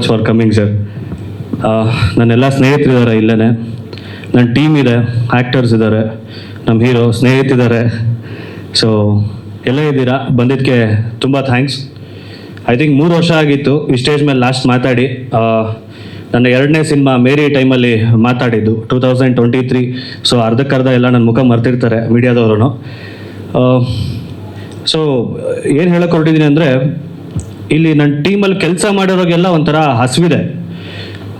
Much for coming sir. ನನ್ನೆಲ್ಲ ಸ್ನೇಹಿತರಿದ್ದಾರೆ ಇಲ್ಲೇ, ನನ್ನ ಟೀಮ್ ಇದೆ, ಆ್ಯಕ್ಟರ್ಸ್ ಇದ್ದಾರೆ, ನಮ್ಮ ಹೀರೋ ಸ್ನೇಹಿತಿದ್ದಾರೆ. ಸೊ ಎಲ್ಲ ಇದ್ದೀರಾ, ಬಂದಿದ್ದಕ್ಕೆ ತುಂಬ ಥ್ಯಾಂಕ್ಸ್. ಐ ಥಿಂಕ್ 3 ವರ್ಷ ಆಗಿತ್ತು ಈ ಸ್ಟೇಜ್ ಮೇಲೆ ಲಾಸ್ಟ್ ಮಾತಾಡಿ. ನನ್ನ 2ನೇ ಸಿನಿಮಾ ಮೇರಿ ಟೈಮಲ್ಲಿ ಮಾತಾಡಿದ್ದು 2023. ಸೊ ಅರ್ಧಕ್ಕರ್ಧ ಎಲ್ಲ ನನ್ನ ಮುಖ ಮರ್ತಿರ್ತಾರೆ ಮೀಡಿಯಾದವರು. ಸೊ ಏನು ಹೇಳಕ್ಕೆ ಹೊರಟಿದ್ದೀನಿ ಅಂದರೆ, ಇಲ್ಲಿ ನನ್ನ ಟೀಮಲ್ಲಿ ಕೆಲಸ ಮಾಡಿರೋರಿಗೆಲ್ಲ ಒಂಥರ ಹಸಿವಿದೆ.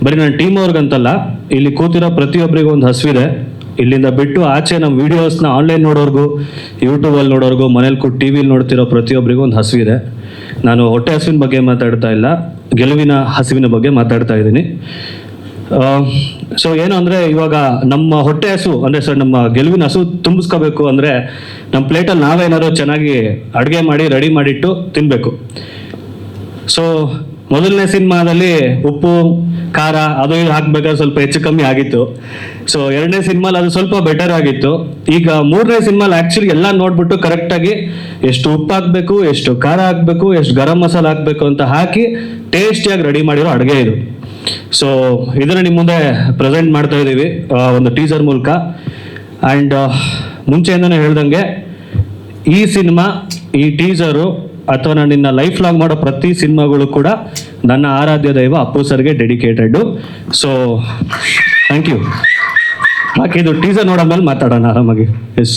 ಬರೀ ನನ್ನ ಟೀಮ್ ಅವ್ರಿಗಂತಲ್ಲ, ಇಲ್ಲಿ ಕೂತಿರೋ ಪ್ರತಿಯೊಬ್ಬರಿಗೂ ಒಂದು ಹಸಿವಿದೆ. ಇಲ್ಲಿಂದ ಬಿಟ್ಟು ಆಚೆ ನಮ್ಮ ವೀಡಿಯೋಸ್ನ ಆನ್ಲೈನ್ ನೋಡೋರ್ಗೂ, ಯೂಟ್ಯೂಬಲ್ಲಿ ನೋಡೋರ್ಗೂ, ಮನೇಲಿ ಕೂತು ಟಿ ವಿಲಿ ನೋಡ್ತಿರೋ ಪ್ರತಿಯೊಬ್ಬರಿಗೂ ಒಂದು ಹಸಿವಿದೆ. ನಾನು ಹೊಟ್ಟೆ ಹಸುವಿನ ಬಗ್ಗೆ ಮಾತಾಡ್ತಾ ಇಲ್ಲ, ಗೆಲುವಿನ ಹಸಿವಿನ ಬಗ್ಗೆ ಮಾತಾಡ್ತಾ ಇದ್ದೀನಿ. ಸೊ ಏನು ಅಂದರೆ, ಇವಾಗ ನಮ್ಮ ಹೊಟ್ಟೆ ಹಸು ಅಂದರೆ ಸರ್, ನಮ್ಮ ಗೆಲುವಿನ ಹಸು ತುಂಬಿಸ್ಕೋಬೇಕು ಅಂದರೆ ನಮ್ಮ ಪ್ಲೇಟಲ್ಲಿ ನಾವೇನಾದ್ರು ಚೆನ್ನಾಗಿ ಅಡುಗೆ ಮಾಡಿ ರೆಡಿ ಮಾಡಿಟ್ಟು ತಿನ್ನಬೇಕು. ಸೊ ಮೊದಲನೇ ಸಿನಿಮಾದಲ್ಲಿ ಉಪ್ಪು ಖಾರ ಅದು ಇದು ಹಾಕ್ಬೇಕಾದ್ರೆ ಸ್ವಲ್ಪ ಹೆಚ್ಚು ಕಮ್ಮಿ ಆಗಿತ್ತು. ಸೊ 2ನೇ ಸಿನಿಮಾಲಿ ಅದು ಸ್ವಲ್ಪ ಬೆಟರ್ ಆಗಿತ್ತು. ಈಗ 3ನೇ ಸಿನಿಮಾಲಿ ಆ್ಯಕ್ಚುಲಿ ಎಲ್ಲ ನೋಡ್ಬಿಟ್ಟು ಕರೆಕ್ಟಾಗಿ ಎಷ್ಟು ಉಪ್ಪು ಹಾಕಬೇಕು, ಎಷ್ಟು ಖಾರ ಹಾಕಬೇಕು, ಎಷ್ಟು ಗರಂ ಮಸಾಲ ಹಾಕಬೇಕು ಅಂತ ಹಾಕಿ ಟೇಸ್ಟಿಯಾಗಿ ರೆಡಿ ಮಾಡಿರೋ ಅಡುಗೆ ಇದು. ಸೊ ಇದನ್ನು ನಿಮ್ಮ ಮುಂದೆ ಪ್ರೆಸೆಂಟ್ ಮಾಡ್ತಾ ಇದ್ದೀವಿ ಒಂದು ಟೀಸರ್ ಮೂಲಕ. ಆ್ಯಂಡ್ ಮುಂಚೆಯಿಂದನೇ ಹೇಳ್ದಂಗೆ ಈ ಸಿನಿಮಾ, ಈ ಟೀಸರು ಅಥವಾ ನಾನು ನಿನ್ನ ಲೈಫ್ ಲಾಂಗ್ ಮಾಡೋ ಪ್ರತಿ ಸಿನಿಮಾಗಳು ಕೂಡ ನನ್ನ ಆರಾಧ್ಯ ದೈವ ಅಪ್ಪು ಸರ್ಗೆ ಡೆಡಿಕೇಟೆಡ್ಡು. So thank you. ಬಾಕಿ ಇದು ಟೀಸರ್ ನೋಡೋದ್ಮೇಲೆ ಮಾತಾಡೋಣ ಆರಾಮಾಗಿ. ಎಸ್.